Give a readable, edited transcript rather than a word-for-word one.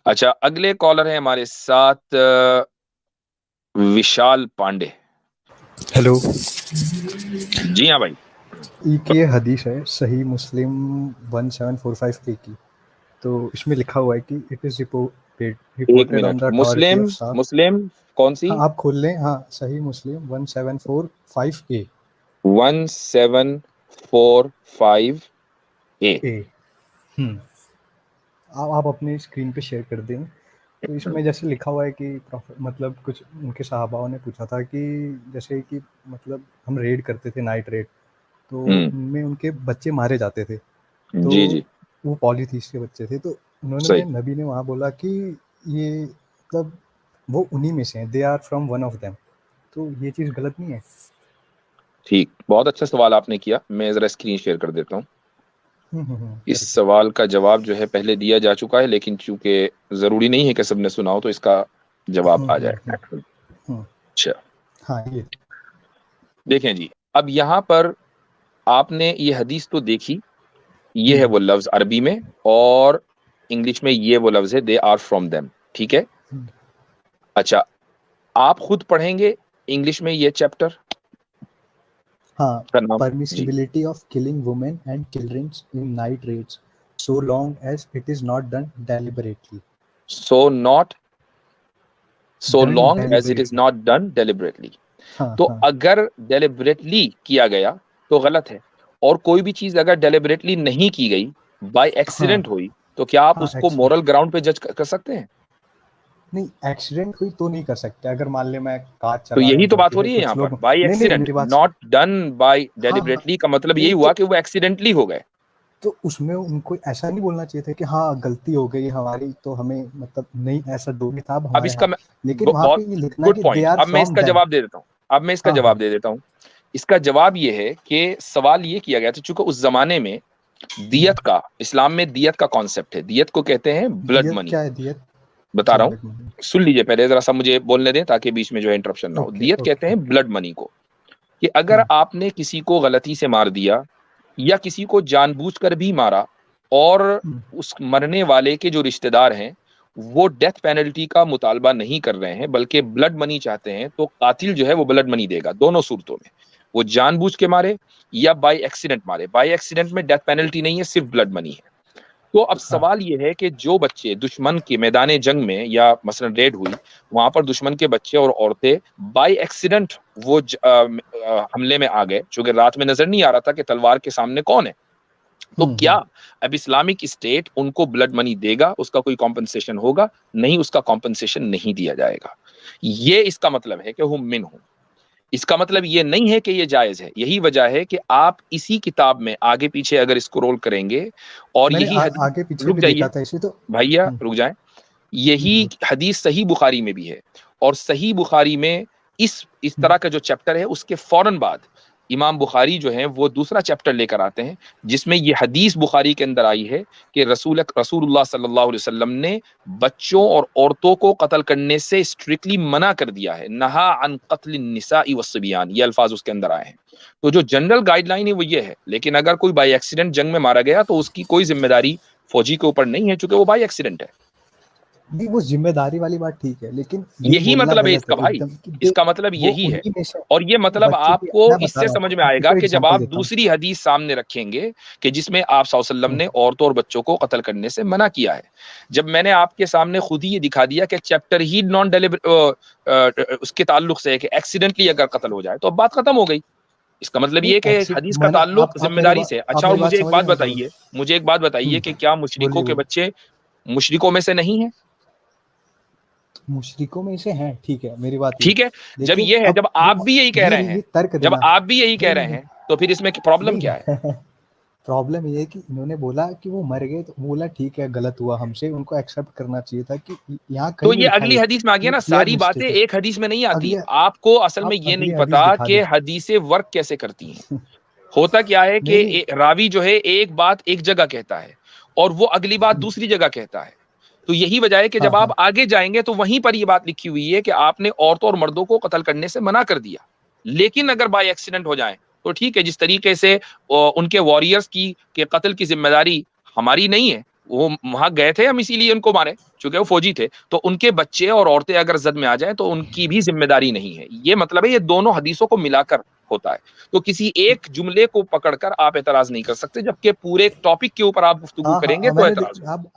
अच्छा, अगले कॉलर है हमारे साथ विशाल पांडे। हेलो। जी हाँ भाई। एक ये हदीस है सही मुस्लिम 1745 की। तो इसमें लिखा हुआ है कि इट इज एक reported on minute, the authority Muslim of साहब। मुस्लिम कौन सी? हाँ, आप खोल लें। हाँ, सही मुस्लिम 1745 1745 ए। ए। हम्म आप अपने स्क्रीन पे शेयर कर दें। तो इसमें जैसे लिखा हुआ है कि मतलब कुछ उनके सहाबाओं ने पूछा था कि जैसे कि मतलब हम रेड करते थे, नाइट रेड, तो हम्म। उनमें उनके बच्चे मारे जाते थे। तो जी जी। वो पॉलीथीस्ट के बच्चे थे। तो सही। उन्होंने नबी ने वहाँ बोला कि ये मतलब वो उन्हीं में से हैं, they are from one of them. तो ये चीज़ गलत नहीं है? ठीक, बहुत अच्छा सवाल आपने किया। मैं जरा स्क्रीन शेयर कर देता हूँ। इस कर दे। सवाल का जवाब जो है पहले दिया जा चुका है, लेकिन चूंकि जरूरी नहीं है कि सबने सुना हो, तो इसका जवाब आ जाएगा। हम्म, अच्छा, हाँ ये। देखें जी। अब यहाँ पर आपने ये हदीस तो देखी, ये है हम्म, वो लफ्ज अरबी में, और इंग्लिश में ये वो लफ्ज है दे आर फ्रॉम देम। ठीक है। हम्म, अच्छा, आप खुद पढ़ेंगे इंग्लिश में ये चैप्टर हाँ। का नाम? जी। Permissibility of killing women and childrens in night raids so long as it is not done deliberately. So not so Done long as it is deliberately. Not done deliberately. हाँ तो हाँ। अगर डेलिबरेटली किया गया तो गलत है, और कोई भी चीज अगर डेलिबरेटली नहीं की गई, बाय हाँ एक्सीडेंट हुई, तो क्या आप हाँ, उसको एक्सीडेंट। मोरल ग्राउंड पे जज कर सकते हैं? नहीं, एक्सीडेंट हुई तो नहीं कर सकते। अगर मान ले मैं कार तो चला रहा यही हूँ तो घर बात पे हो से, रही है यहाँ कुछ पर, लोग। बाय नहीं नहीं, एक्सीडेंट, मेरी बात। नॉट डन बाय हाँ हाँ। डेलिबरेटली, का मतलब यही नहीं हुआ तो कि वो एक्सीडेंटली हो गए। उसमें उनको ऐसा नहीं बोलना चाहिए था कि हाँ गलती हो गई हमारी, तो हमें मतलब नहीं, ऐसा जो भी था अब अब हमारे इसका हाथ। मैं लेकिन वहां बहुत पे ये लिखना गुड कि दे पॉइंट, आर अब मैं फ्रॉम इसका देम। जवाब दे देता हूँ। अब मैं इसका हाँ जवाब हाँ। दे देता हूँ। इसका जवाब ये है कि सवाल ये किया गया था, चूंकि उस जमाने में दियत का, इस्लाम में दियत का कॉन्सेप्ट है, दियत को कहते हैं ब्लड दियत मनी। क्या है? दियत? बता अच्छा, रहा हूँ, ब्लड मनी। सुन लीजिए पहले जरा सा, मुझे बोलने दें ताकि बीच में जो है इंटरप्शन ना हो। ओके दियत कहते ओके हैं ओके। ब्लड मनी को, कि अगर आपने किसी को गलती से मार दिया, या किसी को जानबूझकर भी मारा, और उस मरने वाले के जो रिश्तेदार हैं वो डेथ पेनल्टी का मुतालबा नहीं कर रहे हैं बल्कि ब्लड मनी चाहते हैं, तो कातिल जो है वो ब्लड मनी देगा दोनों सूरतों में। वो जानबूझ के मारे या बाय एक्सीडेंट मारे, बाय एक्सीडेंट में डेथ पेनल्टी नहीं है, सिर्फ ब्लड मनी है। तो अब हाँ। सवाल ये है कि जो बच्चे दुश्मन के मैदान जंग में, या मसलन रेड हुई, वहां पर दुश्मन के बच्चे और औरतें बाय एक्सीडेंट वो हमले में आ गए, चूंकि रात में नजर नहीं आ रहा था कि तलवार के सामने कौन है, तो क्या अब इस्लामिक स्टेट उनको ब्लड मनी देगा? उसका कोई कॉम्पनसेशन होगा? नहीं, उसका कॉम्पनसेशन नहीं दिया जाएगा। ये इसका मतलब है कि हुम मिन हूं। इसका मतलब ये नहीं है कि ये जायज है। यही वजह है कि आप इसी किताब में आगे पीछे अगर स्क्रॉल करेंगे, और मैंने यही हदीस, आगे पीछे रुक भी जाइए देखा था इसे तो। भैया, हम्म, रुक जाए। यही हम्म, हदीस सही बुखारी में भी है, और सही बुखारी में इस हम्म, तरह का जो चैप्टर है उसके फौरन बाद इमाम बुखारी जो है वो दूसरा चैप्टर लेकर आते हैं, जिसमें ये हदीस बुखारी के अंदर आई है कि रसूलुल्लाह सल्लल्लाहु अलैहि वसल्लम ने बच्चों और औरतों को कत्ल करने से स्ट्रिक्टली मना कर दिया है। नहा अन कत्ल निसाई वस्सिबियान, ये अल्फाज उसके अंदर आए हैं। तो जो जनरल गाइडलाइन है वो ये है, लेकिन अगर कोई बाई एक्सीडेंट जंग में मारा गया तो उसकी कोई जिम्मेदारी फौजी के ऊपर नहीं है, चूंकि वो बाई एक्सीडेंट है। नहीं, वो जिम्मेदारी वाली बात ठीक है, लेकिन ये यही बोलना मतलब है गलत है इसका भाई, एकदम कि इसका मतलब वो यही है। उन्हीं में से। और ये मतलब बच्चों की आपको मैं बता इससे रहा हूँ समझ में आपको, आएगा देखो कि जब एग्जांपल आप देता हूँ। दूसरी हदीस सामने रखेंगे कि जिसमें आप सल्लल्लाहु अलैहि वसल्लम ने औरतों और बच्चों को कत्ल करने से मना किया है, जब मैंने आपके सामने खुद ही ये दिखा दिया कि चैप्टर ही नॉन डेलिबर उसके ताल्लुक से है कि एक्सीडेंटली अगर कत्ल हो जाए तो अब बात खत्म हो गई। इसका मतलब नहीं, ये कि एक्सीड हदीस का मैंने ताल्लुक जिम्मेदारी से है। आप अच्छा, और मेरी बात मुझे एक समझ बात रहे हैं मतलब। बताइए, मुझे एक बात बताइए कि क्या बोलिए मुशरिकों के बोलिए। बच्चे मुशरिकों में से नहीं है? मुशरिकों में से हैं, ठीक है, मेरी बात ये। ठीक है। जब लेकिन ये है, अब जब आप भी यही कह रहे ये हैं, तर्क जब देना। आप भी यही कह नहीं रहे नहीं हैं, तो फिर इसमें प्रॉब्लम नहीं क्या है? नहीं। प्रॉब्लम ये है कि इन्होंने बोला कि वो मर गए, तो बोला ठीक है, गलत हुआ हमसे, उनको एक्सेप्ट करना चाहिए था कि यहाँ तो कहीं नहीं ये लिखा अगली है हदीस में आ गया कि ना, क्लियर सारी बातें मिस्टेक है। एक हदीस में नहीं आती। अगली आपको असल में आप ये नहीं अगली हदीस पता दिखा कि दें। हदीसें वर्क कैसे करती हैं। होता क्या है कि नहीं नहीं। रावी जो है एक बात एक जगह कहता है, और वो अगली बात दूसरी जगह कहता है। तो यही वजह है कि हाँ जब आप हाँ। आगे जाएंगे तो वहीं पर ये बात लिखी हुई है कि आपने औरतों और मर्दों को कत्ल करने से मना कर दिया, लेकिन अगर बाय एक्सीडेंट हो जाए तो ठीक है। जिस तरीके से उनके वॉरियर्स की के कत्ल की जिम्मेदारी हमारी नहीं है, वो वहां गए थे हम इसीलिए उनको मारे, चूंकि वो फौजी थे, तो उनके बच्चे और औरतें अगर जद में आ जाएं तो उनकी भी जिम्मेदारी नहीं है। ये मतलब है, ये दोनों हदीसों को मिलाकर होता है। तो किसी एक जुमले को पकड़कर आप एतराज नहीं कर सकते, जबकि पूरे टॉपिक के ऊपर आप गुफ्तगू हाँ, करेंगे तो मैंने एतराज होगा। आप